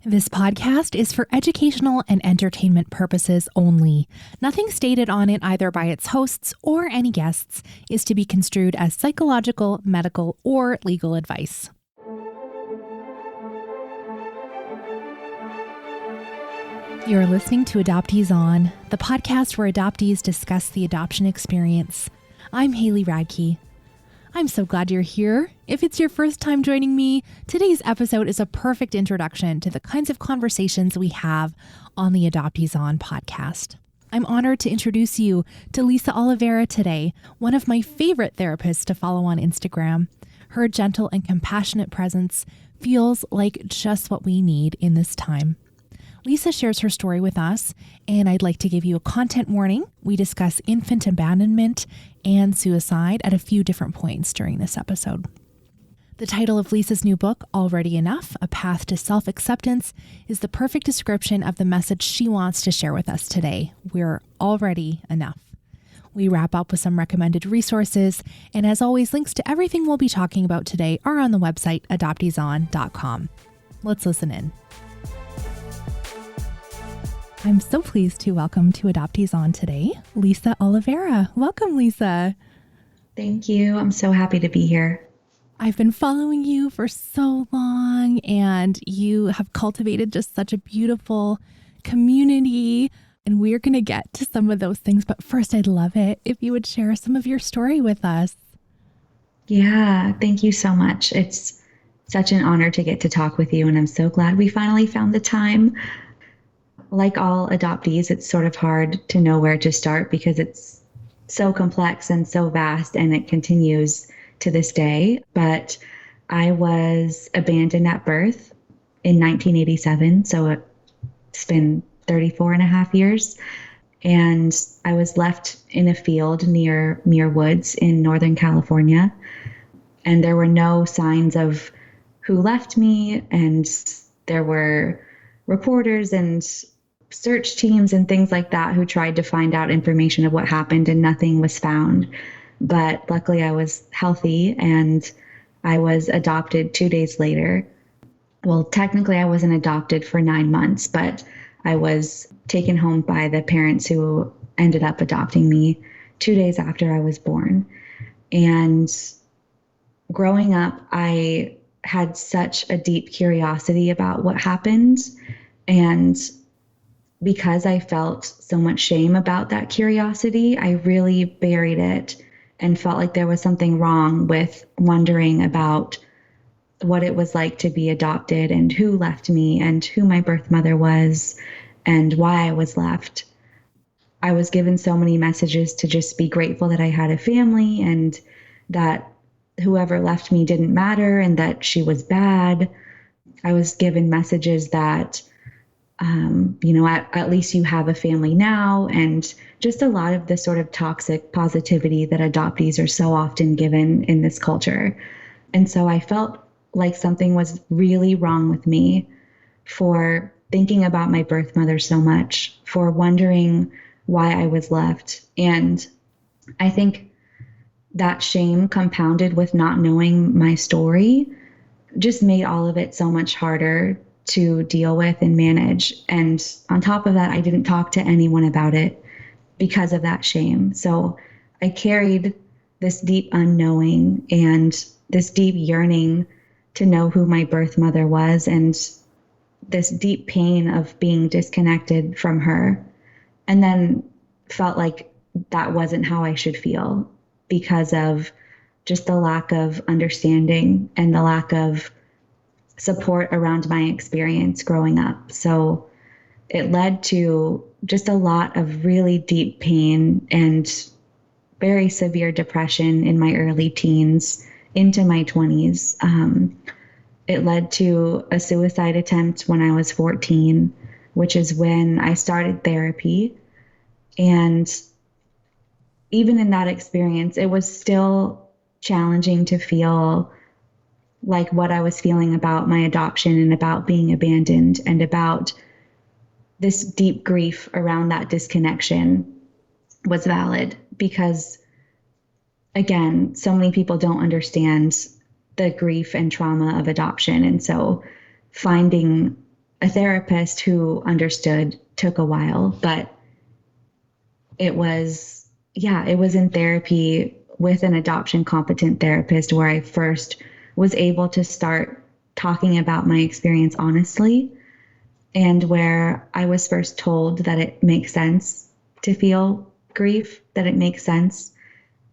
This podcast is for educational and entertainment purposes only. Nothing stated on it, either by its hosts or any guests, is to be construed as psychological, medical, or legal advice. You're listening to Adoptees On, the podcast where adoptees discuss the adoption experience. I'm Haley Radke. I'm so glad you're here. If it's your first time joining me, today's episode is a perfect introduction to the kinds of conversations we have on the Adoptees On podcast. I'm honored to introduce you to Lisa Olivera today, one of my favorite therapists to follow on Instagram. Her gentle and compassionate presence feels like just what we need in this time. Lisa shares her story with us, and I'd like to give you a content warning. We discuss infant abandonment and suicide at a few different points during this episode. The title of Lisa's new book, Already Enough, A Path to Self-Acceptance, is the perfect description of the message she wants to share with us today. We're already enough. We wrap up with some recommended resources, and as always, links to everything we'll be talking about today are on the website adopteeson.com. Let's listen in. I'm so pleased to welcome to Adoptees On today, Lisa Olivera. Welcome, Lisa. Thank you. I'm so happy to be here. I've been following you for so long, and you have cultivated just such a beautiful community, and we're going to get to some of those things. But first, I'd love it if you would share some of your story with us. Yeah, thank you so much. It's such an honor to get to talk with you, and I'm so glad we finally found the time. Like all adoptees, it's sort of hard to know where to start because it's so complex and so vast, and it continues to this day. But I was abandoned at birth in 1987, so it's been 34 and a half years. And I was left in a field near Muir Woods in Northern California. And there were no signs of who left me. And there were reporters and search teams and things like that who tried to find out information of what happened, and nothing was found. But luckily I was healthy and I was adopted 2 days later. Well, technically I wasn't adopted for 9 months, but I was taken home by the parents who ended up adopting me 2 days after I was born. And growing up, I had such a deep curiosity about what happened, and because I felt so much shame about that curiosity, I really buried it and felt like there was something wrong with wondering about what it was like to be adopted and who left me and who my birth mother was and why I was left. I was given so many messages to just be grateful that I had a family and that whoever left me didn't matter and that she was bad. I was given messages that at least you have a family now, and just a lot of the sort of toxic positivity that adoptees are so often given in this culture. And so I felt like something was really wrong with me for thinking about my birth mother so much, for wondering why I was left. And I think that shame, compounded with not knowing my story, just made all of it so much harder to deal with and manage. And on top of that, I didn't talk to anyone about it because of that shame. So I carried this deep unknowing and this deep yearning to know who my birth mother was, and this deep pain of being disconnected from her. And then felt like that wasn't how I should feel because of just the lack of understanding and the lack of support around my experience growing up. So it led to just a lot of really deep pain and very severe depression in my early teens into my 20s. It led to a suicide attempt when I was 14, which is when I started therapy. And even in that experience, it was still challenging to feel like what I was feeling about my adoption and about being abandoned and about this deep grief around that disconnection was valid, because again, so many people don't understand the grief and trauma of adoption. And so finding a therapist who understood took a while, but it was in therapy with an adoption competent therapist where I first was able to start talking about my experience honestly, and where I was first told that it makes sense to feel grief, that it makes sense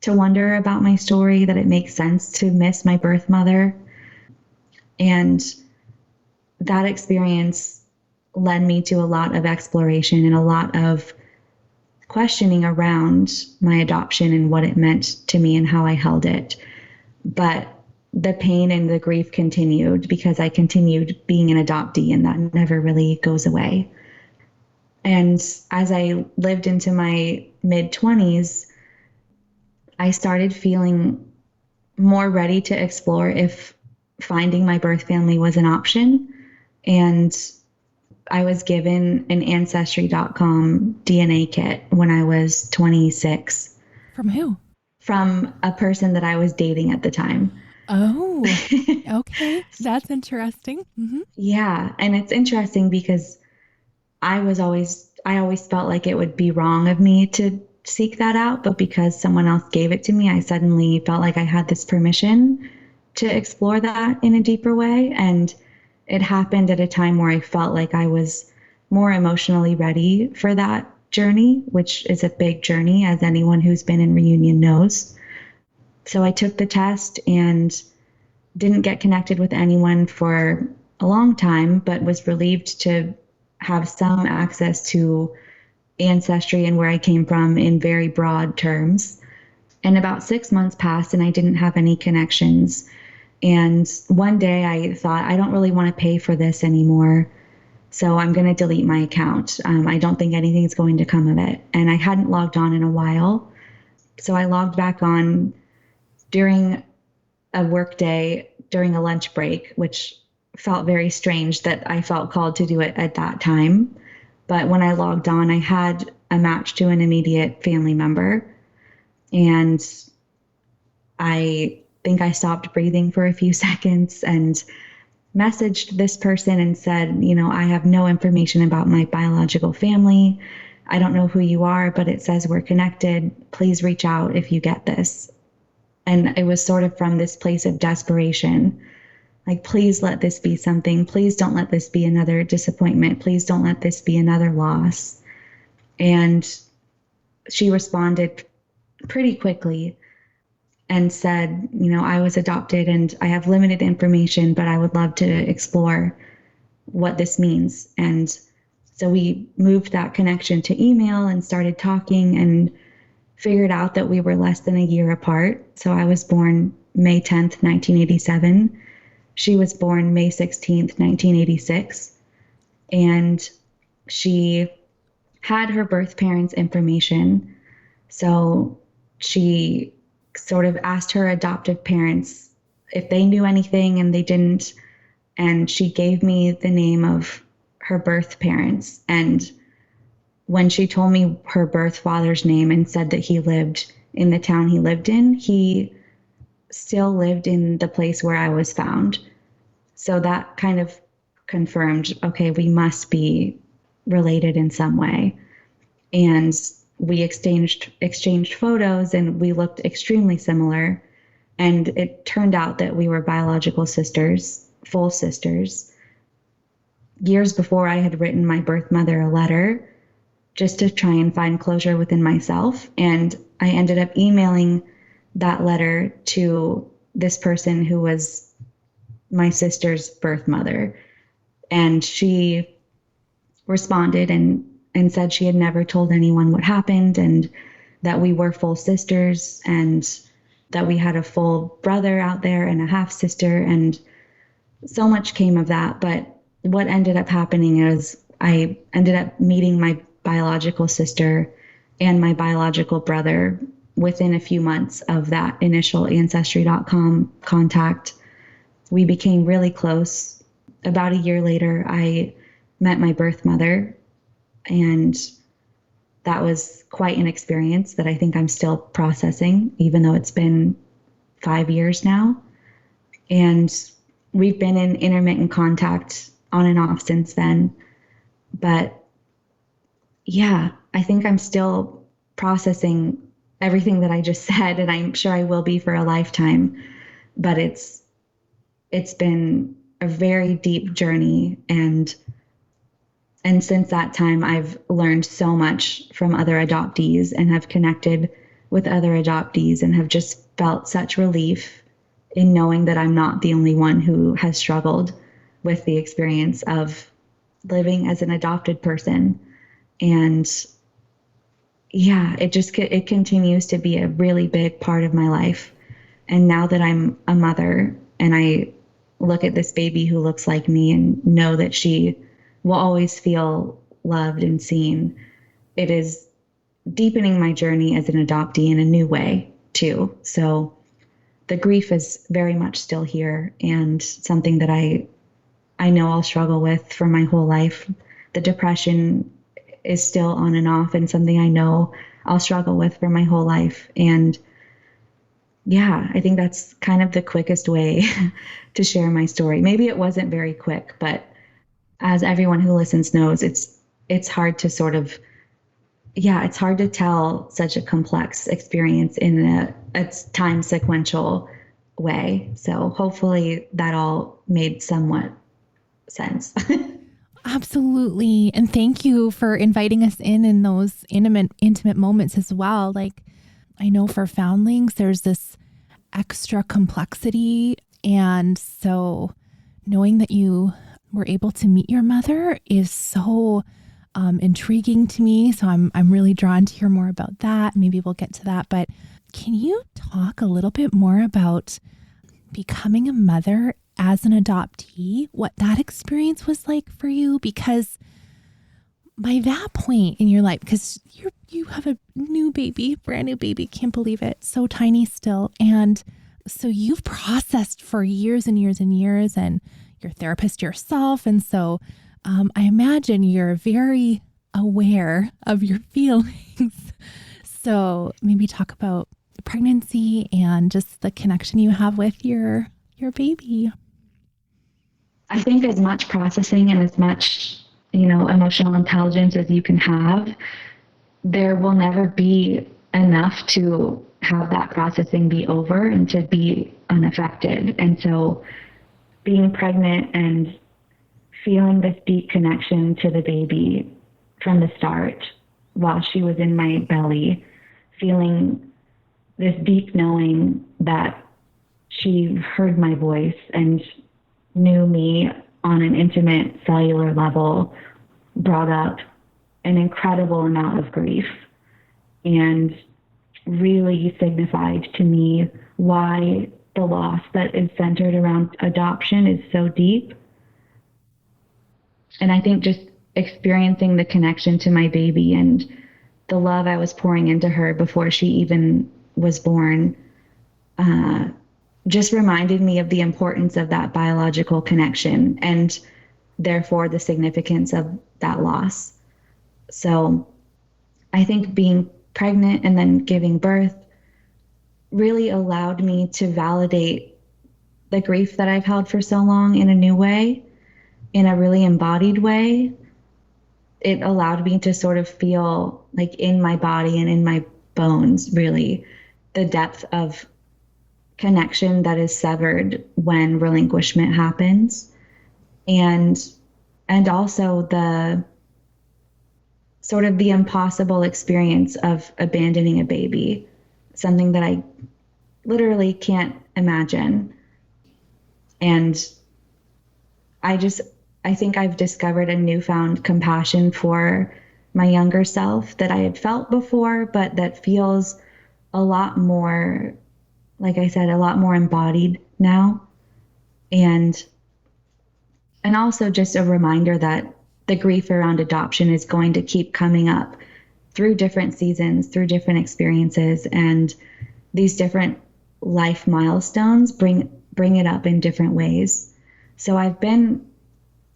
to wonder about my story, that it makes sense to miss my birth mother. And that experience led me to a lot of exploration and a lot of questioning around my adoption and what it meant to me and how I held it. But the pain and the grief continued because I continued being an adoptee, and that never really goes away. And as I lived into my mid-20s, I started feeling more ready to explore if finding my birth family was an option. And I was given an Ancestry.com DNA kit when I was 26. From who? From a person that I was dating at the time. Oh, okay. That's interesting. Mm-hmm. Yeah. And it's interesting because I always felt like it would be wrong of me to seek that out. But because someone else gave it to me, I suddenly felt like I had this permission to explore that in a deeper way. And it happened at a time where I felt like I was more emotionally ready for that journey, which is a big journey, as anyone who's been in reunion knows. So I took the test and didn't get connected with anyone for a long time, but was relieved to have some access to ancestry and where I came from in very broad terms. And about 6 months passed and I didn't have any connections. And one day I thought, I don't really want to pay for this anymore, so I'm going to delete my account. I don't think anything's going to come of it. And I hadn't logged on in a while. So I logged back on during a work day, during a lunch break, which felt very strange that I felt called to do it at that time. But when I logged on, I had a match to an immediate family member. And I think I stopped breathing for a few seconds and messaged this person and said, I have no information about my biological family. I don't know who you are, but it says we're connected. Please reach out if you get this. And it was sort of from this place of desperation, like, please let this be something. Please don't let this be another disappointment. Please don't let this be another loss. And she responded pretty quickly and said, I was adopted and I have limited information, but I would love to explore what this means. And so we moved that connection to email and started talking and figured out that we were less than a year apart. So I was born May 10th, 1987. She was born May 16th, 1986. And she had her birth parents' information. So she sort of asked her adoptive parents if they knew anything, and they didn't. And she gave me the name of her birth parents. And when she told me her birth father's name and said that he lived in the town he lived in, he still lived in the place where I was found. So that kind of confirmed, okay, we must be related in some way. And we exchanged photos and we looked extremely similar. And it turned out that we were biological sisters, full sisters. Years before, I had written my birth mother a letter just to try and find closure within myself. And I ended up emailing that letter to this person who was my sister's birth mother. And she responded and said she had never told anyone what happened, and that we were full sisters, and that we had a full brother out there and a half sister. And so much came of that. But what ended up happening is I ended up meeting my biological sister and my biological brother within a few months of that initial Ancestry.com contact. We became really close. About a year later, I met my birth mother, and that was quite an experience that I think I'm still processing, even though it's been 5 years now. And we've been in intermittent contact on and off since then. But yeah, I think I'm still processing everything that I just said, and I'm sure I will be for a lifetime. But it's been a very deep journey, and since that time, I've learned so much from other adoptees and have connected with other adoptees and have just felt such relief in knowing that I'm not the only one who has struggled with the experience of living as an adopted person. And yeah, it continues to be a really big part of my life. And now that I'm a mother and I look at this baby who looks like me and know that she will always feel loved and seen, it is deepening my journey as an adoptee in a new way too. So the grief is very much still here and something that I know I'll struggle with for my whole life. The depression is still on and off and something I know I'll struggle with for my whole life. And yeah, I think that's kind of the quickest way to share my story. Maybe it wasn't very quick, but as everyone who listens knows, it's hard to sort of, it's hard to tell such a complex experience in a time sequential way. So hopefully that all made somewhat sense. Absolutely. And thank you for inviting us in those intimate moments as well. Like, I know for foundlings, there's this extra complexity. And so knowing that you were able to meet your mother is so intriguing to me. So I'm really drawn to hear more about that. Maybe we'll get to that. But can you talk a little bit more about becoming a mother as an adoptee, what that experience was like for you? Because by that point in your life, because you have a new baby, brand new baby, can't believe it, so tiny still. And so you've processed for years and years and years, and you're a therapist yourself. And so I imagine you're very aware of your feelings. So maybe talk about pregnancy and just the connection you have with your baby. I think as much processing and as much, emotional intelligence as you can have, there will never be enough to have that processing be over and to be unaffected. And so being pregnant and feeling this deep connection to the baby from the start while she was in my belly, feeling this deep knowing that she heard my voice and knew me on an intimate cellular level, brought up an incredible amount of grief and really signified to me why the loss that is centered around adoption is so deep. And I think just experiencing the connection to my baby and the love I was pouring into her before she even was born just reminded me of the importance of that biological connection and therefore the significance of that loss. So I think being pregnant and then giving birth really allowed me to validate the grief that I've held for so long in a new way, in a really embodied way. It allowed me to sort of feel like in my body and in my bones, really, the depth of connection that is severed when relinquishment happens. And also the sort of the impossible experience of abandoning a baby, something that I literally can't imagine. And I think I've discovered a newfound compassion for my younger self that I had felt before, but that feels a lot more, like I said, a lot more embodied now. And also just a reminder that the grief around adoption is going to keep coming up through different seasons, through different experiences, and these different life milestones bring it up in different ways. So I've been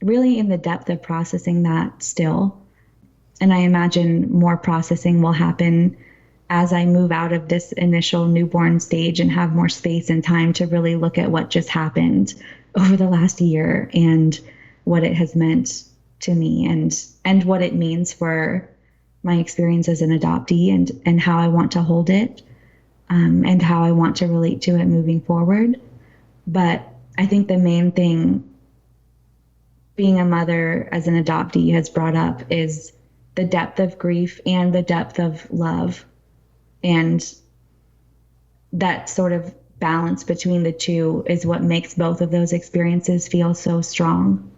really in the depth of processing that still. And I imagine more processing will happen as I move out of this initial newborn stage and have more space and time to really look at what just happened over the last year and what it has meant to me and what it means for my experience as an adoptee and how I want to hold it, and how I want to relate to it moving forward. But I think the main thing being a mother as an adoptee has brought up is the depth of grief and the depth of love. And that sort of balance between the two is what makes both of those experiences feel so strong,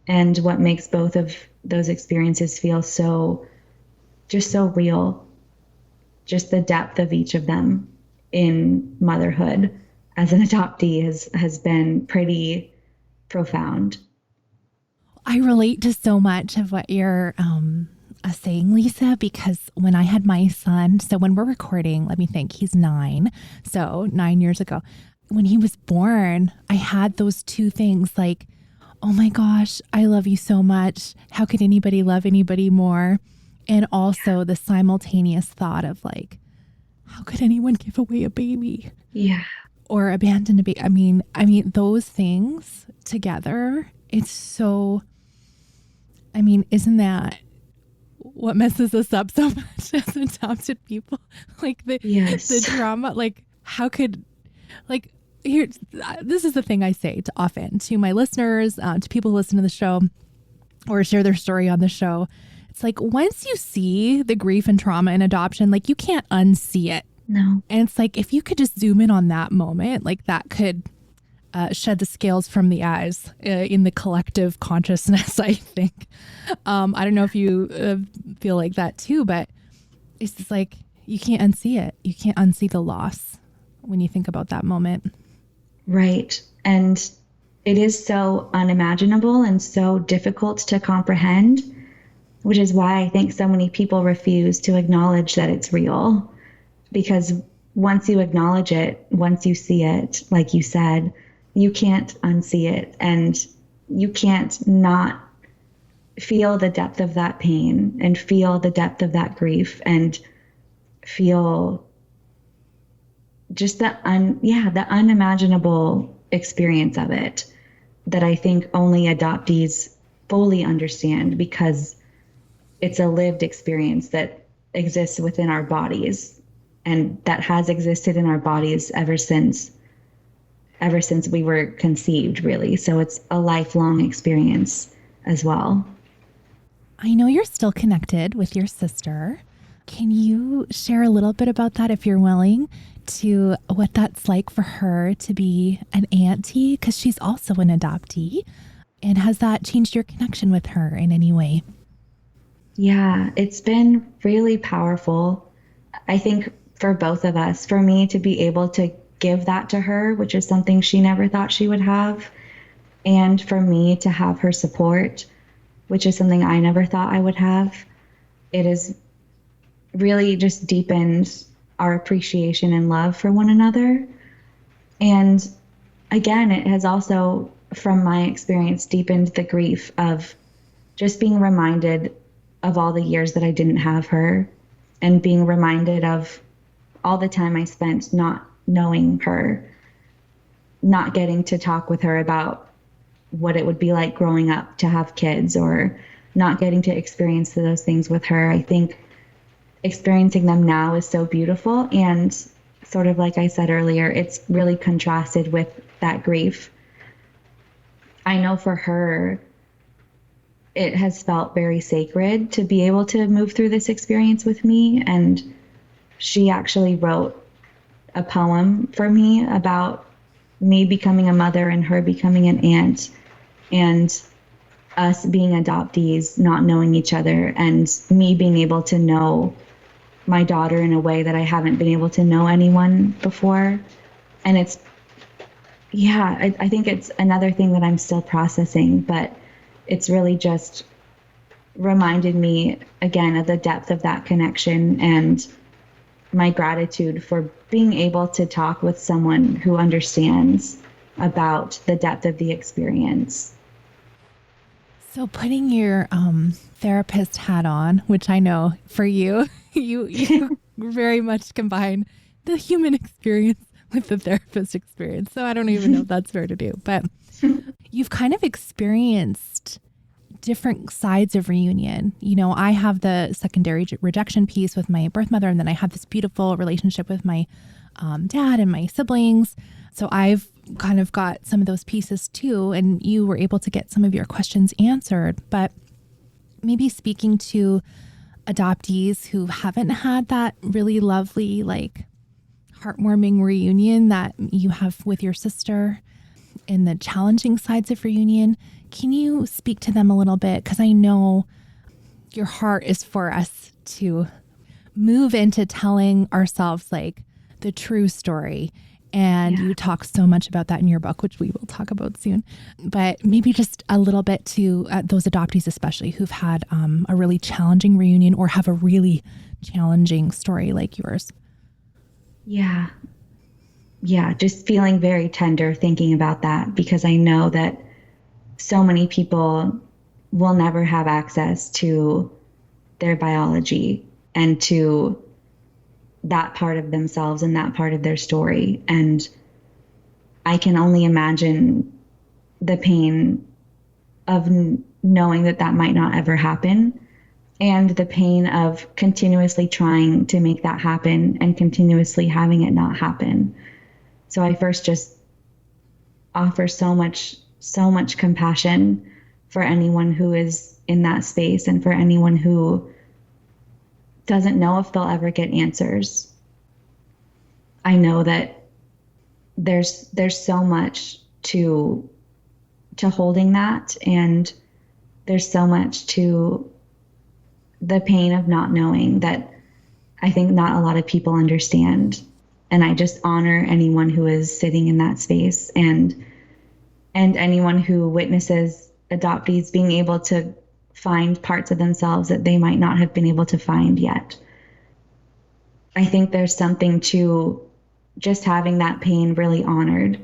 and what makes both of those experiences feel so real. Just the depth of each of them in motherhood as an adoptee has been pretty profound. I relate to so much of what you're saying, Lisa, because when I had my son, so when we're recording, let me think, he's 9. So 9 years ago, when he was born, I had those two things like, oh my gosh, I love you so much. How could anybody love anybody more? And also the simultaneous thought of like, how could anyone give away a baby? Yeah. Or abandon a baby? I mean, those things together, it's so, isn't that what messes us up so much as adopted people? Like the drama, like how could, like, here, this is the thing I say often to my listeners, to people who listen to the show or share their story on the show. It's like, once you see the grief and trauma in adoption, like you can't unsee it. No. And it's like, if you could just zoom in on that moment, like that could shed the scales from the eyes in the collective consciousness, I think. I don't know if you feel like that too, but it's just like, you can't unsee it. You can't unsee the loss when you think about that moment. Right. And it is so unimaginable and so difficult to comprehend, which is why I think so many people refuse to acknowledge that it's real. Because once you acknowledge it, once you see it, like you said, you can't unsee it, and you can't not feel the depth of that pain and feel the depth of that grief and feel just the unimaginable experience of it that I think only adoptees fully understand, because it's a lived experience that exists within our bodies, and that has existed in our bodies ever since we were conceived, really. So it's a lifelong experience as well. I know you're still connected with your sister. Can you share a little bit about that, if you're willing, to what that's like for her to be an auntie? Because she's also an adoptee. And has that changed your connection with her in any way? Yeah, it's been really powerful. I think for both of us, for me to be able to give that to her, which is something she never thought she would have, and for me to have her support, which is something I never thought I would have. It has really just deepened our appreciation and love for one another. And again, it has also, from my experience, deepened the grief of just being reminded of all the years that I didn't have her, and being reminded of all the time I spent not knowing her, not getting to talk with her about what it would be like growing up to have kids, or not getting to experience those things with her. I think experiencing them now is so beautiful. And sort of like I said earlier, it's really contrasted with that grief. I know for her, it has felt very sacred to be able to move through this experience with me. And she actually wrote a poem for me about me becoming a mother and her becoming an aunt, and us being adoptees, not knowing each other, and me being able to know my daughter in a way that I haven't been able to know anyone before. And it's, I think it's another thing that I'm still processing, but it's really just reminded me again of the depth of that connection and my gratitude for being able to talk with someone who understands about the depth of the experience. So putting your therapist hat on, which I know for you, you very much combine the human experience with the therapist experience. So I don't even know if that's fair to do. But you've kind of experienced different sides of reunion. You know, I have the secondary rejection piece with my birth mother, and then I have this beautiful relationship with my dad and my siblings. So I've kind of got some of those pieces too, and you were able to get some of your questions answered. But maybe speaking to adoptees who haven't had that really lovely, like heartwarming reunion that you have with your sister, and the challenging sides of reunion, can you speak to them a little bit? Because I know your heart is for us to move into telling ourselves like the true story. And you talk so much about that in your book, which we will talk about soon. But maybe just a little bit to those adoptees, especially who've had a really challenging reunion or have a really challenging story like yours. Yeah. Yeah, just feeling very tender thinking about that, because I know that so many people will never have access to their biology and to that part of themselves and that part of their story. And I can only imagine the pain of knowing that that might not ever happen, and the pain of continuously trying to make that happen and continuously having it not happen. So I first just offer so much compassion for anyone who is in that space, and for anyone who doesn't know if they'll ever get answers. I know that there's so much to holding that, and there's so much to the pain of not knowing that I think not a lot of people understand. And I just honor anyone who is sitting in that space, and anyone who witnesses adoptees being able to find parts of themselves that they might not have been able to find yet. I think there's something to just having that pain really honored,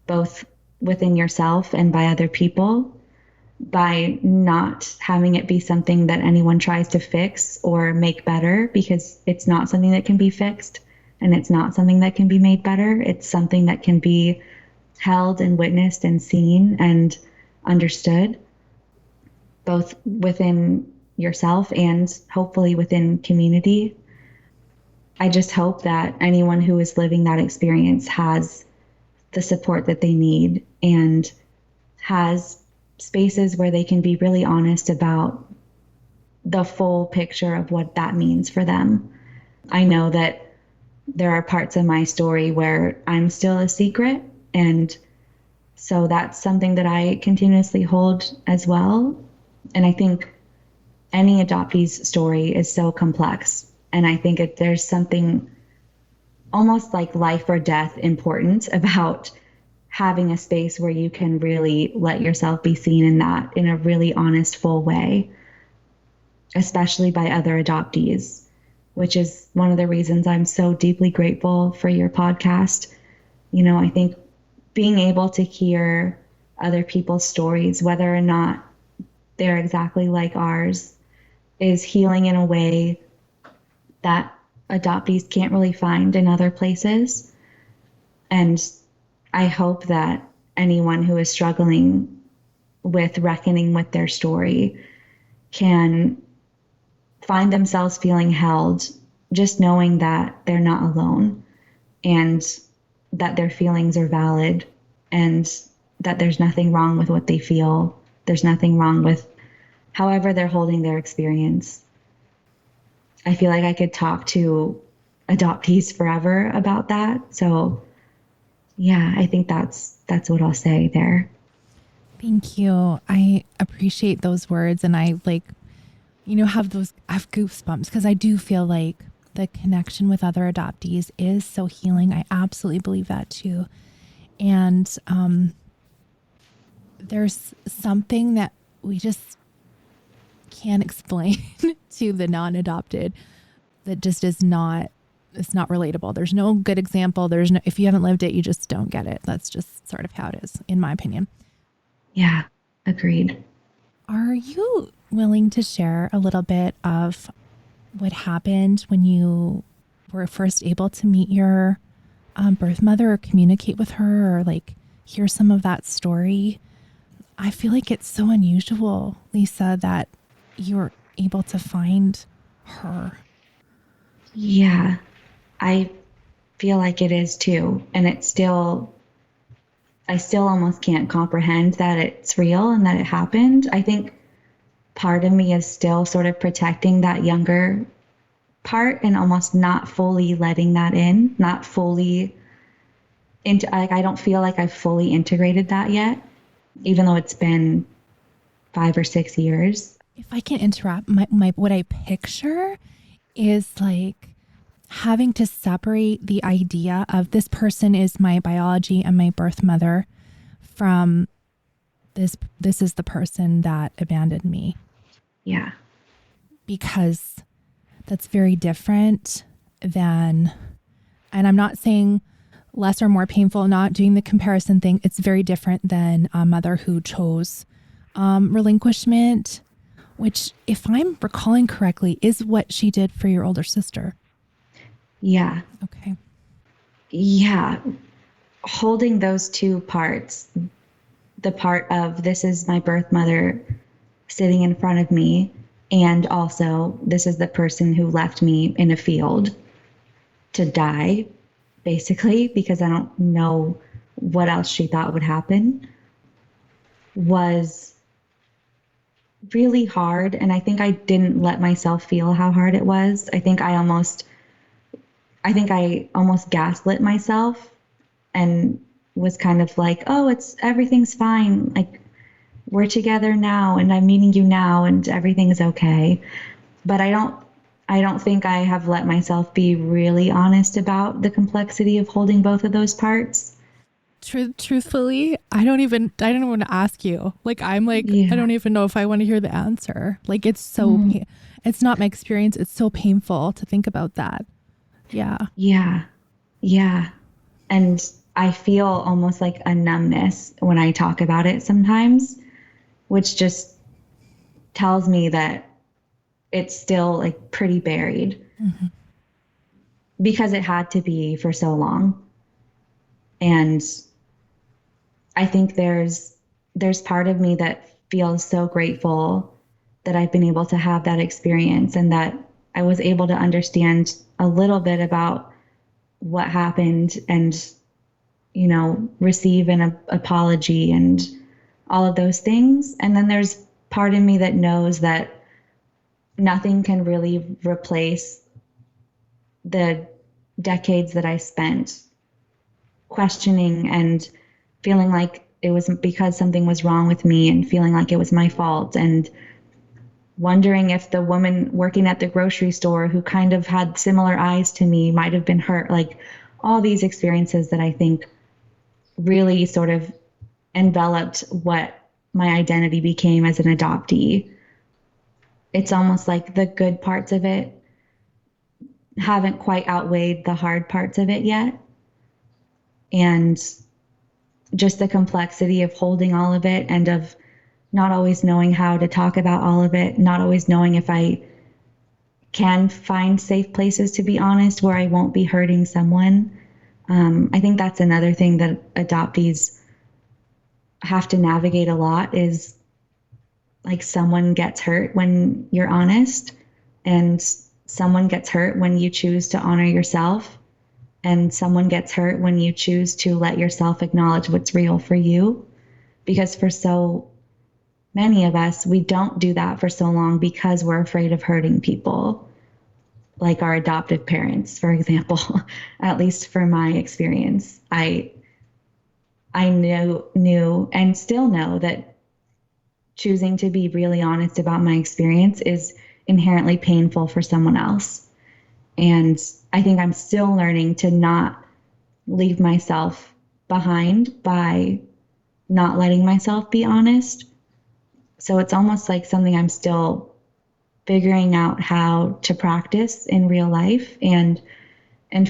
both within yourself and by other people, by not having it be something that anyone tries to fix or make better, because it's not something that can be fixed, and it's not something that can be made better. It's something that can be held and witnessed and seen and understood, both within yourself and hopefully within community. I just hope that anyone who is living that experience has the support that they need, and has spaces where they can be really honest about the full picture of what that means for them. I know that there are parts of my story where I'm still a secret, and so that's something that I continuously hold as well. And I think any adoptee's story is so complex, and I think there's something almost like life or death important about having a space where you can really let yourself be seen in that, in a really honest, full way, especially by other adoptees, which is one of the reasons I'm so deeply grateful for your podcast. You know, I think being able to hear other people's stories, whether or not they're exactly like ours, is healing in a way that adoptees can't really find in other places. And I hope that anyone who is struggling with reckoning with their story can find themselves feeling held, just knowing that they're not alone, and that their feelings are valid, and that there's nothing wrong with what they feel. There's nothing wrong with however they're holding their experience. I feel like I could talk to adoptees forever about that. So yeah, I think that's what I'll say there. Thank you. I appreciate those words. And I have goosebumps, because I do feel like the connection with other adoptees is so healing. I absolutely believe that too. And there's something that we just can't explain to the non-adopted that just it's not relatable. There's no good example. If you haven't lived it, you just don't get it. That's just sort of how it is, in my opinion. Yeah, agreed. Are you willing to share a little bit of what happened when you were first able to meet your birth mother, or communicate with her, or like hear some of that story? I feel like it's so unusual, Lisa, that you're able to find her. Yeah, I feel like it is too. And I still almost can't comprehend that it's real and that it happened. I think part of me is still sort of protecting that younger part and almost not fully letting that in, not fully into, like, I don't feel like I've fully integrated that yet, even though it's been 5 or 6 years. If I can interrupt, my what I picture is like having to separate the idea of this person is my biology and my birth mother from this is the person that abandoned me. Yeah. Because that's very different than, and I'm not saying less or more painful, not doing the comparison thing. It's very different than a mother who chose relinquishment, which, if I'm recalling correctly, is what she did for your older sister. Yeah. Okay. Yeah. Holding those two parts, the part of this is my birth mother sitting in front of me, and also this is the person who left me in a field to die, basically, because I don't know what else she thought would happen, was really hard. And I think I didn't let myself feel how hard it was. I think I almost gaslit myself and was kind of like, oh, everything's fine. Like, we're together now and I'm meeting you now and everything's okay. But I don't think I have let myself be really honest about the complexity of holding both of those parts. Truthfully, I don't even want to ask you. Like, I'm like, I Yeah. don't even know if I want to hear the answer. Like, it's so, it's not my experience. It's so painful to think about that. Yeah. Yeah. Yeah. And I feel almost like a numbness when I talk about it sometimes, which just tells me that it's still like pretty buried because it had to be for so long. And I think there's part of me that feels so grateful that I've been able to have that experience and that I was able to understand a little bit about what happened and, receive an apology and all of those things. And then there's part of me that knows that nothing can really replace the decades that I spent questioning and feeling like it was because something was wrong with me and feeling like it was my fault and wondering if the woman working at the grocery store who kind of had similar eyes to me might have been hurt. Like, all these experiences that I think really sort of enveloped what my identity became as an adoptee. It's almost like the good parts of it haven't quite outweighed the hard parts of it yet. And just the complexity of holding all of it and of not always knowing how to talk about all of it, not always knowing if I can find safe places to be honest where I won't be hurting someone. I think that's another thing that adoptees have to navigate a lot is like someone gets hurt when you're honest and someone gets hurt when you choose to honor yourself and someone gets hurt when you choose to let yourself acknowledge what's real for you. Because for so many of us, we don't do that for so long because we're afraid of hurting people, like our adoptive parents, for example. At least for my experience, I knew and still know that choosing to be really honest about my experience is inherently painful for someone else. And I think I'm still learning to not leave myself behind by not letting myself be honest. So it's almost like something I'm still figuring out how to practice in real life and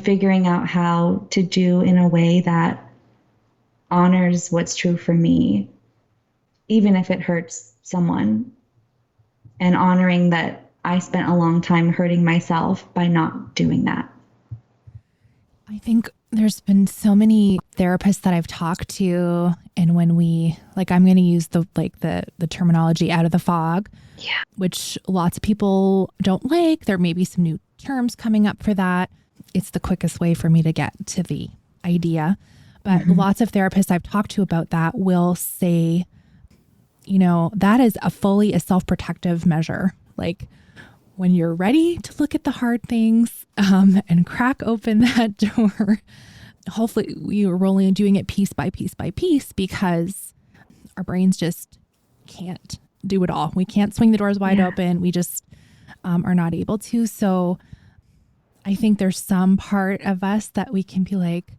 figuring out how to do in a way that honors what's true for me, even if it hurts someone, and honoring that I spent a long time hurting myself by not doing that. I think There's been so many therapists that I've talked to, and when I'm going to use the terminology out of the fog, Yeah. which lots of people don't like. There may be some new terms coming up for that. It's the quickest way for me to get to the idea. But lots of therapists I've talked to about that will say, that is fully a self-protective measure. Like when you're ready to look at the hard things and crack open that door, hopefully we are only doing it piece by piece by piece, because our brains just can't do it all. We can't swing the doors wide open. We just are not able to. So I think there's some part of us that we can be like,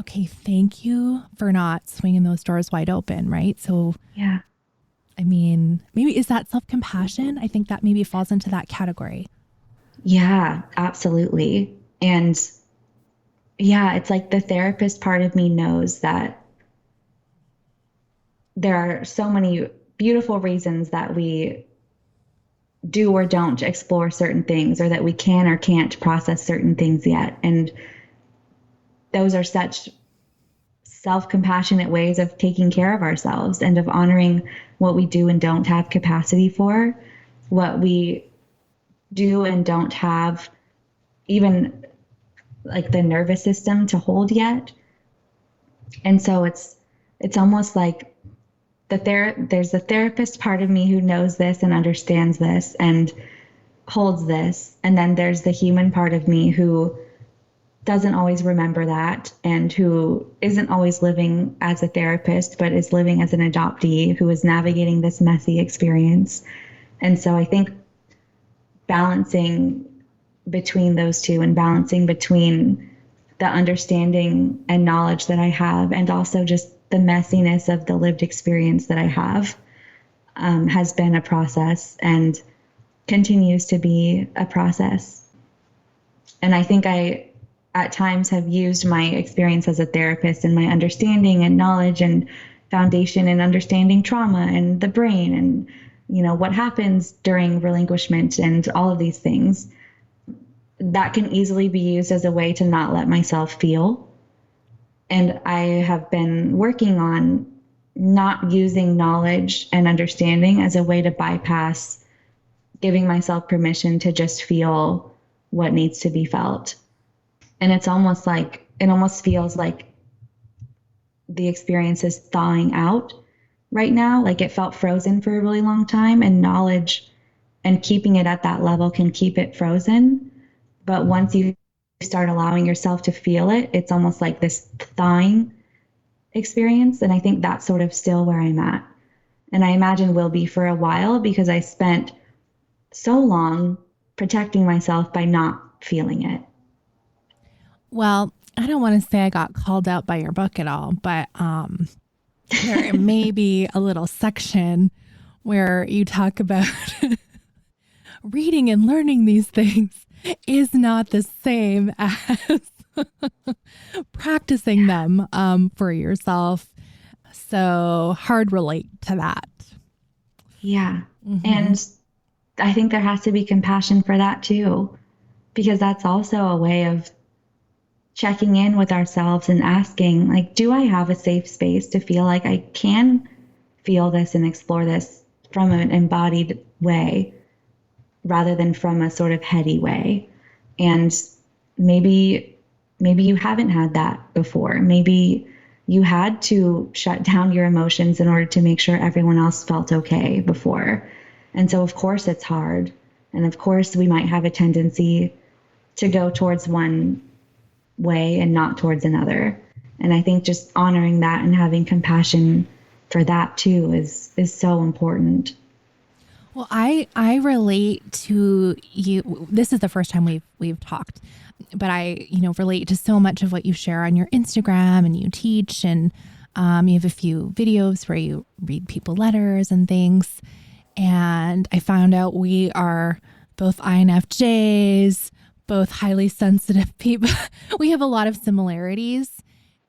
okay, thank you for not swinging those doors wide open, right? So Yeah. I mean, maybe is that self-compassion? I think that maybe falls into that category. Yeah, absolutely. And yeah, it's like the therapist part of me knows that there are so many beautiful reasons that we do or don't explore certain things, or that we can or can't process certain things yet. And those are such self-compassionate ways of taking care of ourselves and of honoring what we do and don't have capacity for, what we do and don't have even like the nervous system to hold yet. And so it's almost like there's a therapist part of me who knows this and understands this and holds this. And then there's the human part of me who doesn't always remember that, and who isn't always living as a therapist, but is living as an adoptee who is navigating this messy experience. And so I think balancing between those two, and balancing between the understanding and knowledge that I have, and also just the messiness of the lived experience that I have, has been a process and continues to be a process. And I think I, at times, have used my experience as a therapist and my understanding and knowledge and foundation in understanding trauma and the brain and, what happens during relinquishment and all of these things. That can easily be used as a way to not let myself feel. And I have been working on not using knowledge and understanding as a way to bypass giving myself permission to just feel what needs to be felt. And it almost feels like the experience is thawing out right now. Like it felt frozen for a really long time, and knowledge and keeping it at that level can keep it frozen. But once you start allowing yourself to feel it, it's almost like this thawing experience. And I think that's sort of still where I'm at. And I imagine will be for a while, because I spent so long protecting myself by not feeling it. Well, I don't want to say I got called out by your book at all, but there may be a little section where you talk about reading and learning these things is not the same as practicing them for yourself. So hard relate to that. Yeah. And I think there has to be compassion for that too, because that's also a way of checking in with ourselves and asking, like, do I have a safe space to feel like I can feel this and explore this from an embodied way rather than from a sort of heady way? And maybe you haven't had that before. Maybe you had to shut down your emotions in order to make sure everyone else felt okay before. And so of course it's hard. And of course we might have a tendency to go towards one way and not towards another. And I think just honoring that and having compassion for that too is so important. Well, I relate to you. This is the first time we've talked, but I, relate to so much of what you share on your Instagram, and you teach, and you have a few videos where you read people letters and things. And I found out we are both INFJs, both highly sensitive people. We have a lot of similarities.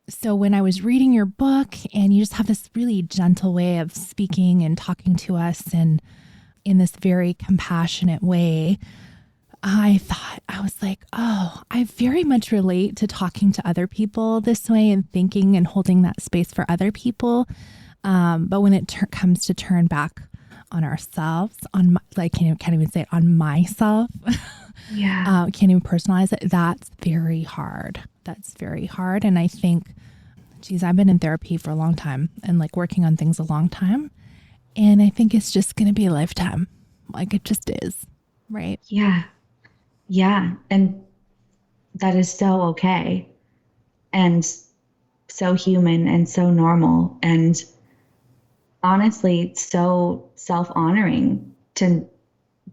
So when I was reading your book, and you just have this really gentle way of speaking and talking to us, and in this very compassionate way, I was like, oh, I very much relate to talking to other people this way and thinking and holding that space for other people. But when it comes to turn back on ourselves, can't even say it, on myself. Yeah. Can't even personalize it. That's very hard. That's very hard. And I think, geez, I've been in therapy for a long time and like working on things a long time. And I think it's just going to be a lifetime. Like it just is. Right. Yeah. Yeah. And that is so okay. And so human and so normal. And honestly, so self-honoring to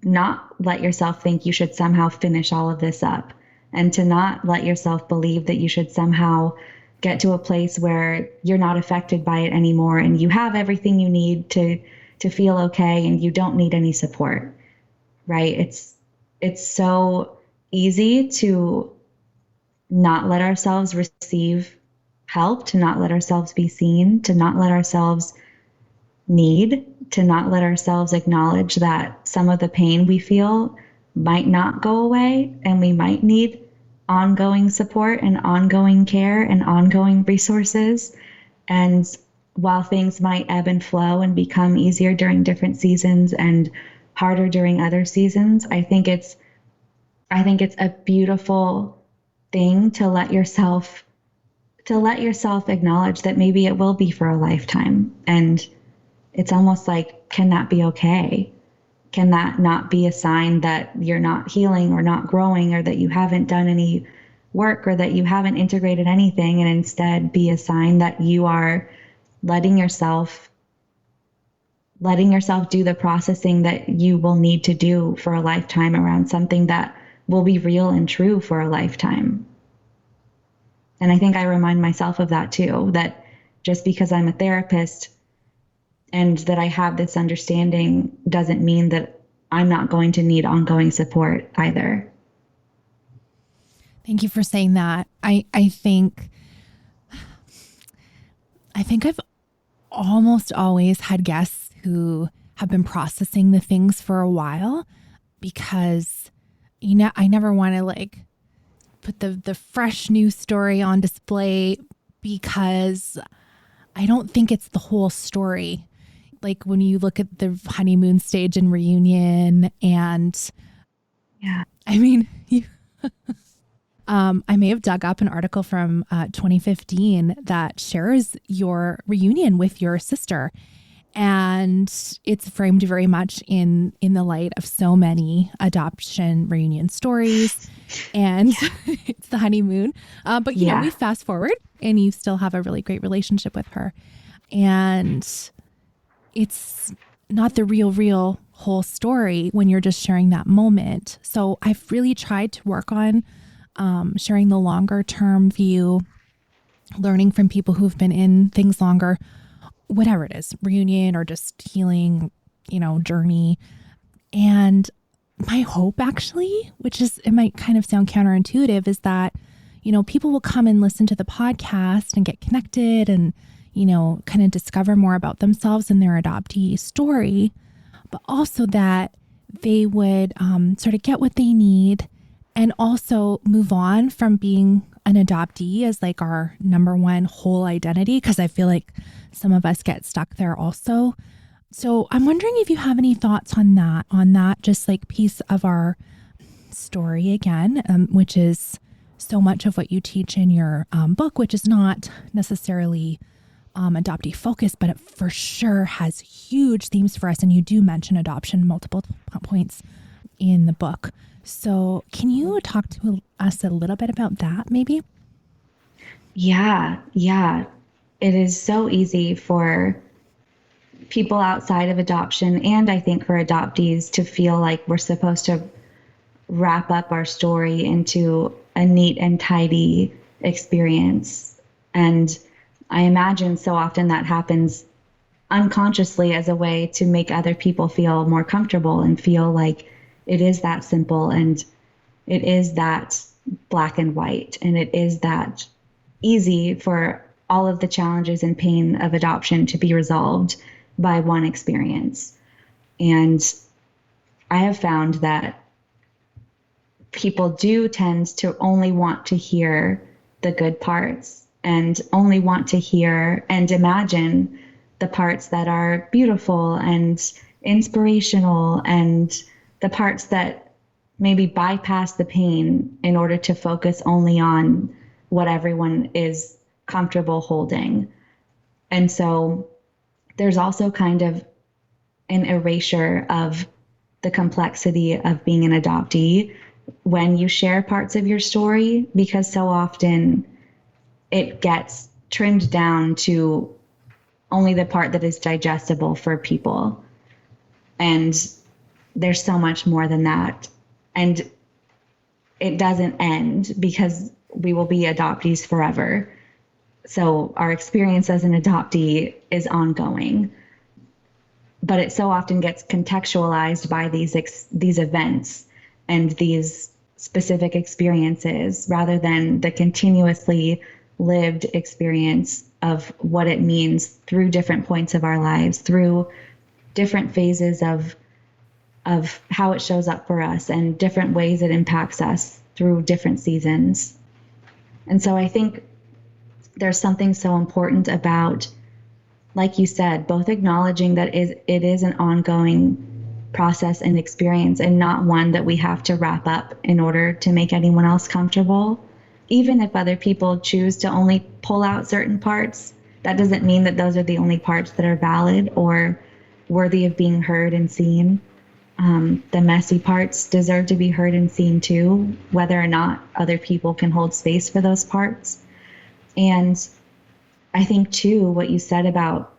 not let yourself think you should somehow finish all of this up, and to not let yourself believe that you should somehow get to a place where you're not affected by it anymore and you have everything you need to feel okay and you don't need any support. Right? It's so easy to not let ourselves receive help, to not let ourselves be seen, to not let ourselves to not let ourselves acknowledge that some of the pain we feel might not go away and we might need ongoing support and ongoing care and ongoing resources. And while things might ebb and flow and become easier during different seasons and harder during other seasons, I think it's a beautiful thing to let yourself acknowledge that maybe it will be for a lifetime. And it's almost like, can that be okay? Can that not be a sign that you're not healing or not growing, or that you haven't done any work, or that you haven't integrated anything, and instead be a sign that you are letting yourself do the processing that you will need to do for a lifetime around something that will be real and true for a lifetime. And I think I remind myself of that too, that just because I'm a therapist and that I have this understanding doesn't mean that I'm not going to need ongoing support either. Thank you for saying that. I think I've almost always had guests who have been processing the things for a while, because, I never want to like put the fresh new story on display, because I don't think it's the whole story. Like when you look at the honeymoon stage and reunion, and Yeah. I mean, I may have dug up an article from 2015 that shares your reunion with your sister. And it's framed very much in the light of so many adoption reunion stories. And it's the honeymoon. But, we fast forward and you still have a really great relationship with her. And it's not the real whole story when you're just sharing that moment. So I've really tried to work on sharing the longer term view, learning from people who've been in things longer, whatever it is, reunion or just healing, journey. And my hope actually, it might kind of sound counterintuitive, is that, people will come and listen to the podcast and get connected and, kind of discover more about themselves and their adoptee story, but also that they would sort of get what they need and also move on from being an adoptee as like our number one whole identity, because I feel like some of us get stuck there also. So I'm wondering if you have any thoughts on that just like piece of our story again, which is so much of what you teach in your book, which is not necessarily adoptee focused, but it for sure has huge themes for us. And you do mention adoption multiple points in the book. So can you talk to us a little bit about that maybe? Yeah. It is so easy for people outside of adoption, and I think for adoptees, to feel like we're supposed to wrap up our story into a neat and tidy experience. And I imagine so often that happens unconsciously as a way to make other people feel more comfortable and feel like it is that simple and it is that black and white and it is that easy for all of the challenges and pain of adoption to be resolved by one experience. And I have found that people do tend to only want to hear the good parts and only want to hear and imagine the parts that are beautiful and inspirational and the parts that maybe bypass the pain in order to focus only on what everyone is comfortable holding. And so there's also kind of an erasure of the complexity of being an adoptee when you share parts of your story, because so often it gets trimmed down to only the part that is digestible for people. And there's so much more than that. And it doesn't end because we will be adoptees forever. So our experience as an adoptee is ongoing. But it so often gets contextualized by these events and these specific experiences rather than the continuously lived experience of what it means through different points of our lives, through different phases of how it shows up for us and different ways it impacts us through different seasons. And so I think there's something so important about, like you said, both acknowledging that it is an ongoing process and experience and not one that we have to wrap up in order to make anyone else comfortable. Even if other people choose to only pull out certain parts, that doesn't mean that those are the only parts that are valid or worthy of being heard and seen. The messy parts deserve to be heard and seen too, whether or not other people can hold space for those parts. And I think too, what you said about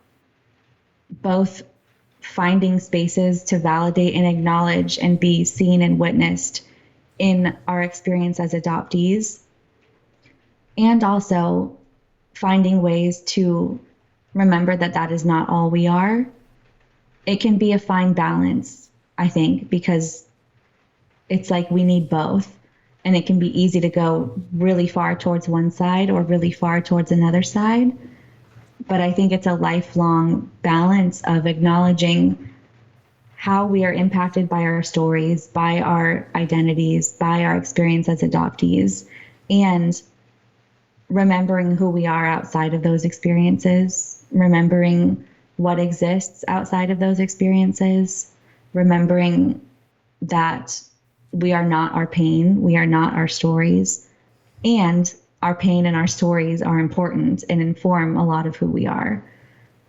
both finding spaces to validate and acknowledge and be seen and witnessed in our experience as adoptees, and also finding ways to remember that that is not all we are. It can be a fine balance, I think, because it's like we need both. And it can be easy to go really far towards one side or really far towards another side. But I think it's a lifelong balance of acknowledging how we are impacted by our stories, by our identities, by our experience as adoptees, and remembering who we are outside of those experiences, remembering what exists outside of those experiences, remembering that we are not our pain, we are not our stories, and our pain and our stories are important and inform a lot of who we are.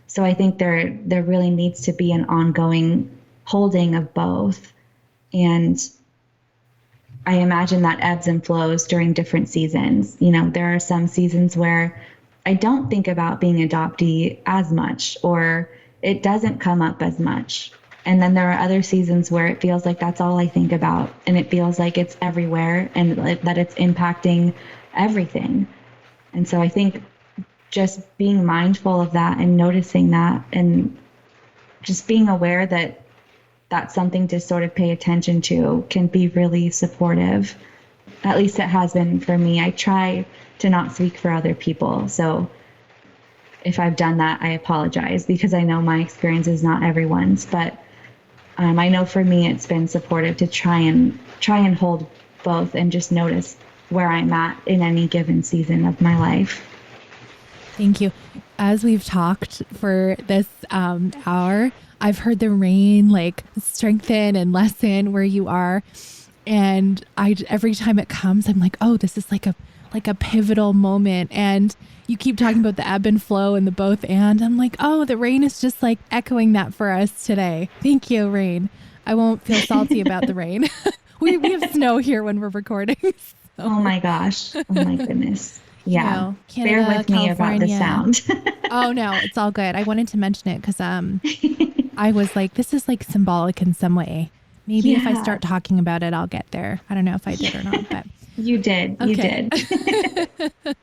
So I think there really needs to be an ongoing holding of both. And I imagine that ebbs and flows during different seasons. You know, there are some seasons where I don't think about being adoptee as much, or it doesn't come up as much. And then there are other seasons where it feels like that's all I think about, and it feels like it's everywhere and that it's impacting everything. And so I think just being mindful of that and noticing that and just being aware that that's something to sort of pay attention to can be really supportive. At least it has been for me. I try to not speak for other people. So if I've done that, I apologize, because I know my experience is not everyone's, but I know for me it's been supportive to try and hold both and just notice where I'm at in any given season of my life. Thank you. As we've talked for this hour, I've heard the rain like strengthen and lessen where you are. And every time it comes, I'm like, oh, this is like a pivotal moment. And you keep talking about the ebb and flow and the both and. I'm like, oh, the rain is just like echoing that for us today. Thank you, rain. I won't feel salty about the rain. We have snow here when we're recording. So. Oh my gosh. Oh my goodness. Yeah. You know, Canada, bear with me about the sound. Oh no, it's all good. I wanted to mention it because I was like, this is like symbolic in some way. Maybe if I start talking about it, I'll get there. I don't know if I did or not, but you did. Okay. You did.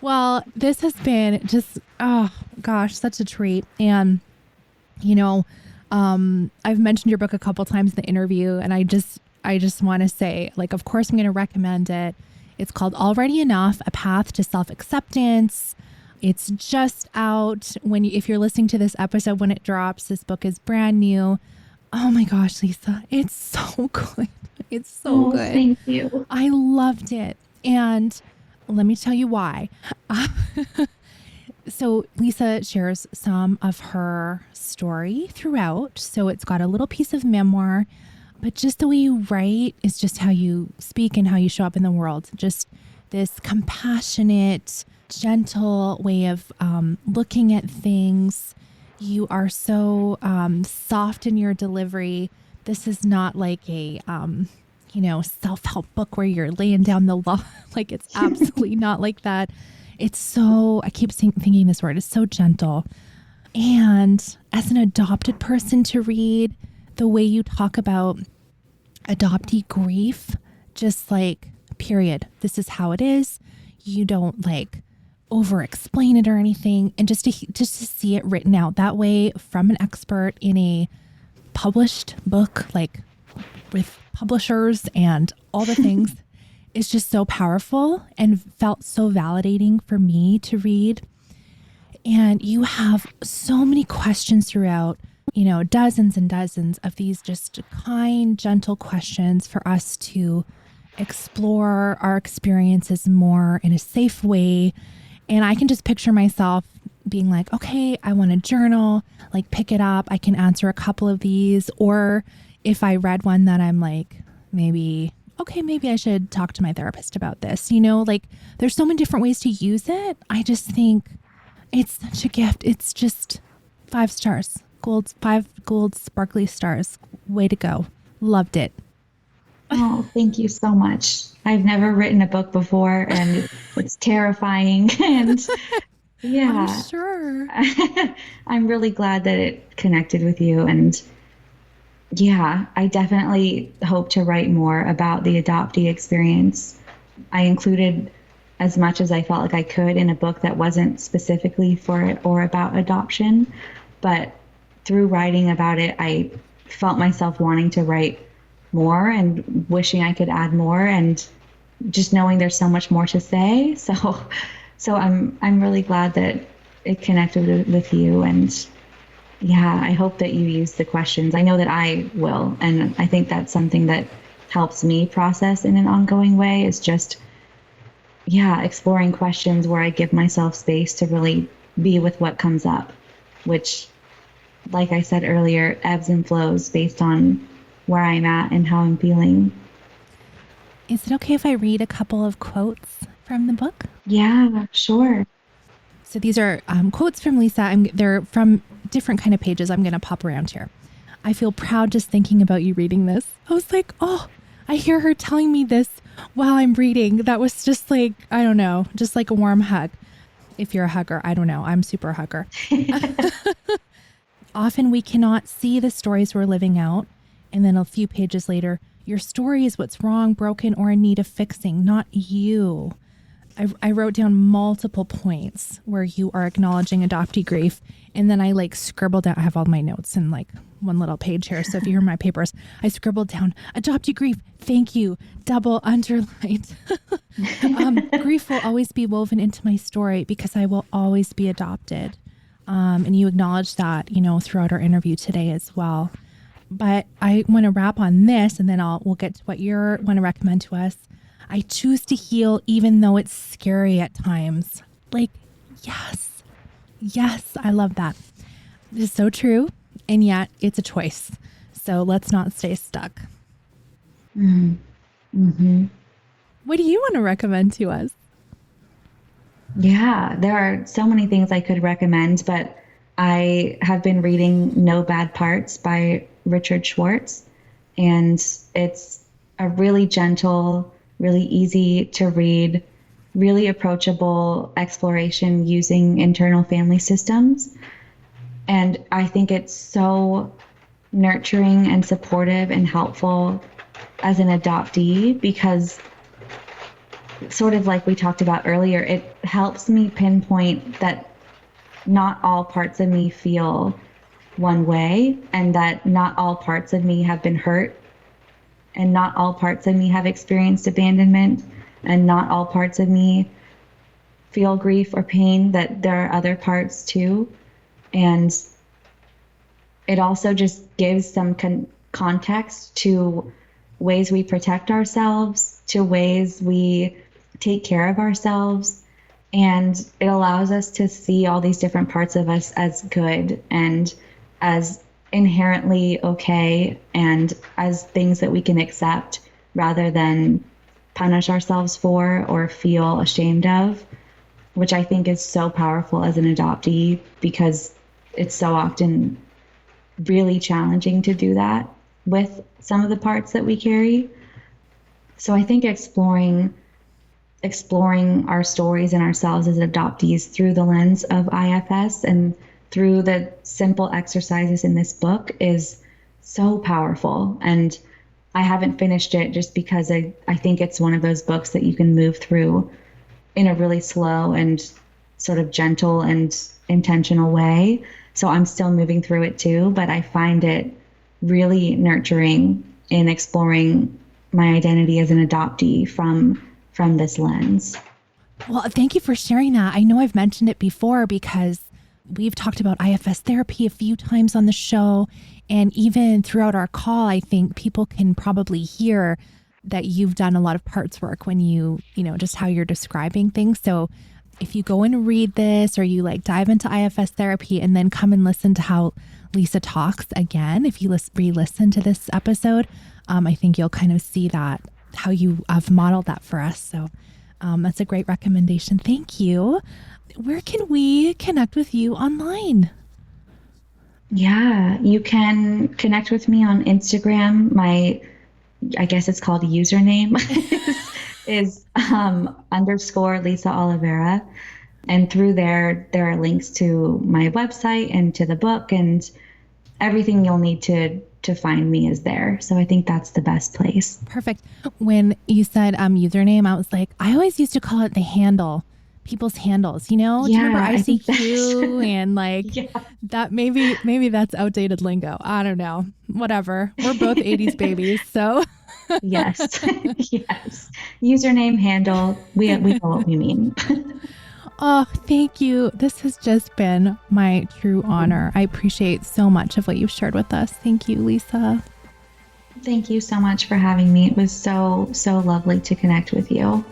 Well, this has been just, oh gosh, such a treat. And, you know, I've mentioned your book a couple times in the interview, and I just want to say, like, of course I'm going to recommend it. It's called Already Enough, A Path to Self-Acceptance. It's just out if you're listening to this episode when it drops. This book is brand new. Oh my gosh, Lisa, it's so good. It's so Oh, good. thank you. I loved it. And let me tell you why. So Lisa shares some of her story throughout. So it's got a little piece of memoir, but just the way you write is just how you speak and how you show up in the world. Just this compassionate, gentle way of looking at things. You are so soft in your delivery. This is not like a, self-help book where you're laying down the law. Like, it's absolutely not like that. It's so, I keep thinking this word, it's so gentle. And as an adopted person to read, the way you talk about adoptee grief, just like, period. This is how it is. You don't like over explain it or anything. And just to see it written out that way from an expert in a published book, like with publishers and all the things, is just so powerful and felt so validating for me to read. And you have so many questions throughout, dozens and dozens of these just kind, gentle questions for us to explore our experiences more in a safe way. And I can just picture myself being like, okay, I want to journal, like pick it up. I can answer a couple of these. Or if I read one that I'm like, maybe I should talk to my therapist about this. Like there's so many different ways to use it. I just think it's such a gift. It's just 5 stars, 5 gold sparkly stars. Way to go. Loved it. Oh, thank you so much. I've never written a book before and it's terrifying. And yeah, I'm sure. I'm really glad that it connected with you. And yeah, I definitely hope to write more about the adoptee experience. I included as much as I felt like I could in a book that wasn't specifically for it or about adoption. But through writing about it, I felt myself wanting to write more and wishing I could add more, and just knowing there's so much more to say. So I'm really glad that it connected with you. And yeah, I hope that you use the questions. I know that I will. And I think that's something that helps me process in an ongoing way, is just, exploring questions where I give myself space to really be with what comes up, which, like I said earlier, ebbs and flows based on where I'm at and how I'm feeling. Is it okay if I read a couple of quotes from the book? Yeah, sure. So these are quotes from Lisa. They're from different kind of pages. I'm going to pop around here. I feel proud just thinking about you reading this. I was like, oh, I hear her telling me this while I'm reading. That was just like, I don't know, just like a warm hug. If you're a hugger, I don't know. I'm super hugger. Often we cannot see the stories we're living out. And then a few pages later, your story is what's wrong, broken, or in need of fixing, not you. I wrote down multiple points where you are acknowledging adoptee grief. And then I like scribbled down, I have all my notes in like one little page here. So if you hear my papers, I scribbled down adoptee grief. Thank you. Double underlined. Grief will always be woven into my story because I will always be adopted. And you acknowledge that, throughout our interview today as well. But I want to wrap on this, and then we'll get to what you want to recommend to us. I choose to heal even though it's scary at times. Like, yes, I love that. It is so true, and yet it's a choice. So let's not stay stuck. Mm-hmm. What do you want to recommend to us? Yeah, there are so many things I could recommend, but I have been reading No Bad Parts by Richard Schwartz, and it's a really gentle, really easy to read, really approachable exploration using internal family systems. And I think it's so nurturing and supportive and helpful as an adoptee, because sort of like we talked about earlier, it helps me pinpoint that not all parts of me feel one way, and that not all parts of me have been hurt, and not all parts of me have experienced abandonment, and not all parts of me feel grief or pain, that there are other parts too. And it also just gives some context to ways we protect ourselves to ways we take care of ourselves. And it allows us to see all these different parts of us as good and as inherently okay and as things that we can accept rather than punish ourselves for or feel ashamed of, which I think is so powerful as an adoptee because it's so often really challenging to do that with some of the parts that we carry. So I think exploring our stories and ourselves as adoptees through the lens of IFS and through the simple exercises in this book is so powerful. And I haven't finished it just because I think it's one of those books that you can move through in a really slow and sort of gentle and intentional way. So I'm still moving through it too, but I find it really nurturing in exploring my identity as an adoptee from this lens. Well, thank you for sharing that. I know I've mentioned it before because we've talked about IFS therapy a few times on the show. And even throughout our call, I think people can probably hear that you've done a lot of parts work when you just how you're describing things. So if you go and read this or you like dive into IFS therapy and then come and listen to how Lisa talks again, if you re-listen to this episode, I think you'll kind of see that how you have modeled that for us. So that's a great recommendation. Thank you. Where can we connect with you online? Yeah, you can connect with me on Instagram. I guess it's called username is _ Lisa Olivera. And through there are links to my website and to the book, and everything you'll need to find me is there. So I think that's the best place. Perfect. When you said username, I was like, I always used to call it the handle. People's handles, Yeah, do you remember ICQ and like that? Maybe that's outdated lingo. I don't know. Whatever. We're both 80s babies. So yes. Yes. Username, handle. We know what we mean. Oh, thank you. This has just been my true honor. I appreciate so much of what you've shared with us. Thank you, Lisa. Thank you so much for having me. It was so lovely to connect with you.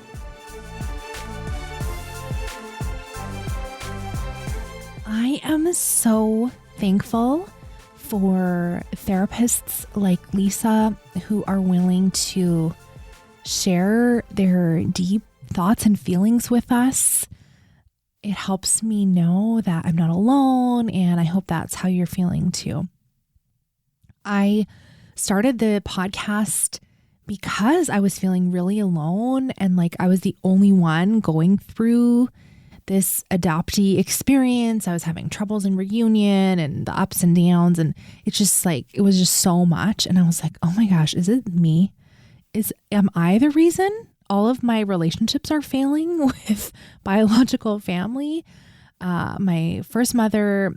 I am so thankful for therapists like Lisa who are willing to share their deep thoughts and feelings with us. It helps me know that I'm not alone, and I hope that's how you're feeling too. I started the podcast because I was feeling really alone and like I was the only one going through this adoptee experience. I was having troubles in reunion and the ups and downs, and it's just like, it was just so much. And I was like, oh my gosh, is it me? Am I the reason all of my relationships are failing with biological family? My first mother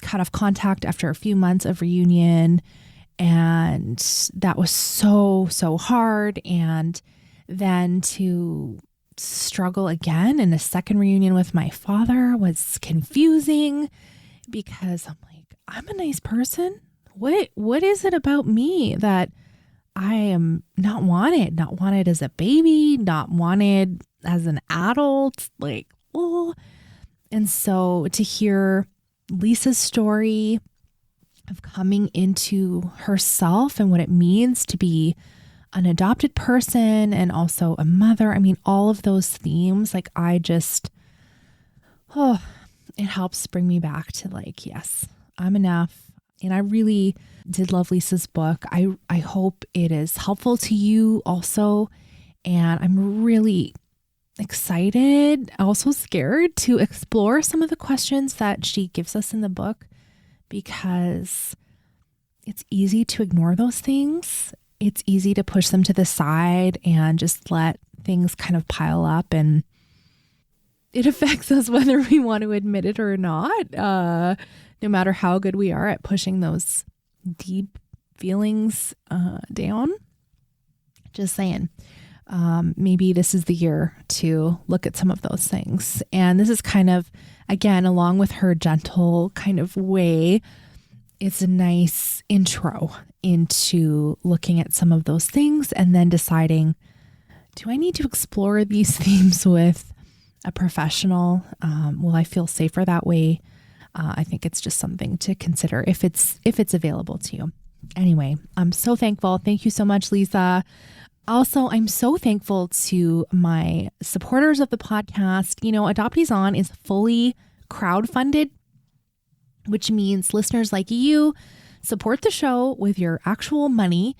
cut off contact after a few months of reunion, and that was so hard. And then to struggle again in a second reunion with my father was confusing because I'm like, I'm a nice person. What is it about me that I am not wanted as a baby, not wanted as an adult? Like, oh. And so to hear Lisa's story of coming into herself and what it means to be an adopted person and also a mother. I mean, all of those themes, like it helps bring me back to like, yes, I'm enough. And I really did love Lisa's book. I hope it is helpful to you also. And I'm really excited, also scared to explore some of the questions that she gives us in the book, because it's easy to ignore those things. It's easy to push them to the side and just let things kind of pile up, and it affects us whether we want to admit it or not, no matter how good we are at pushing those deep feelings down. Just saying, maybe this is the year to look at some of those things. And this is kind of, again, along with her gentle kind of way, it's a nice intro into looking at some of those things and then deciding, do I need to explore these themes with a professional? Will I feel safer that way? I think it's just something to consider if it's available to you. Anyway, I'm so thankful. Thank you so much, Lisa. Also, I'm so thankful to my supporters of the podcast. Adoptees On is fully crowdfunded, which means listeners like you support the show with your actual money.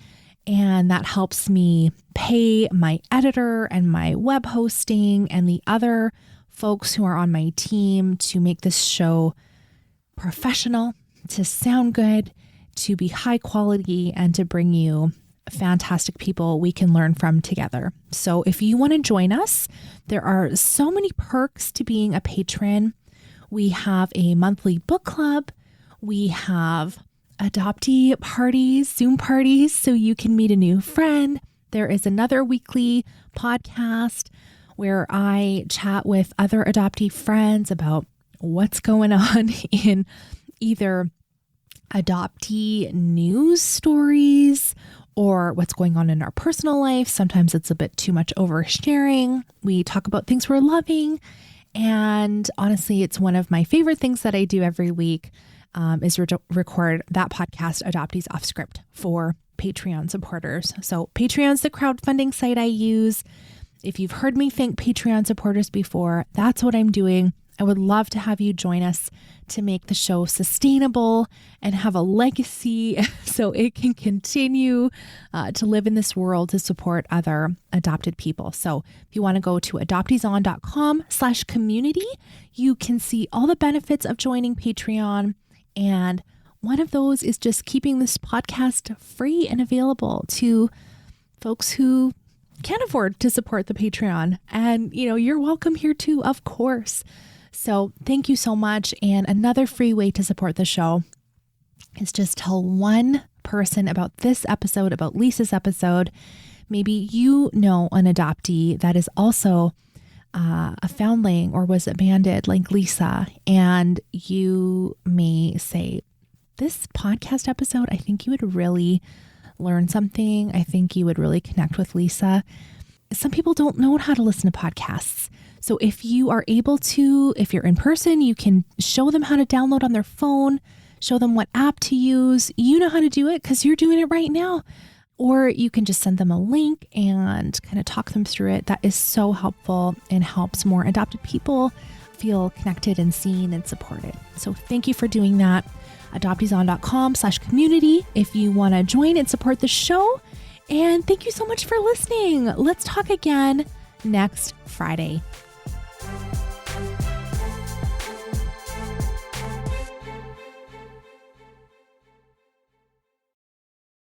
And that helps me pay my editor and my web hosting and the other folks who are on my team to make this show professional, to sound good, to be high quality, and to bring you fantastic people we can learn from together. So if you want to join us, there are so many perks to being a patron. We have a monthly book club. We have adoptee parties, Zoom parties, so you can meet a new friend. There is another weekly podcast where I chat with other adoptee friends about what's going on in either adoptee news stories or what's going on in our personal life. Sometimes it's a bit too much oversharing. We talk about things we're loving. And honestly, it's one of my favorite things that I do every week is record that podcast, Adoptees Off Script, for Patreon supporters. So Patreon's the crowdfunding site I use. If you've heard me thank Patreon supporters before, that's what I'm doing. I would love to have you join us to make the show sustainable and have a legacy so it can continue to live in this world to support other adopted people. So if you want to go to adopteeson.com/community, you can see all the benefits of joining Patreon. And one of those is just keeping this podcast free and available to folks who can't afford to support the Patreon. And, you're welcome here too, of course. So thank you so much. And another free way to support the show is just tell one person about this episode, about Lisa's episode. Maybe you know an adoptee that is also a foundling or was abandoned like Lisa, and you may say, this podcast episode, I think you would really learn something. I think you would really connect with Lisa. Some people don't know how to listen to podcasts. So if you are able to, if you're in person, you can show them how to download on their phone, show them what app to use. You know how to do it because you're doing it right now. Or you can just send them a link and kind of talk them through it. That is so helpful and helps more adopted people feel connected and seen and supported. So thank you for doing that. Adopteeson.com/community if you want to join and support the show. And thank you so much for listening. Let's talk again next Friday.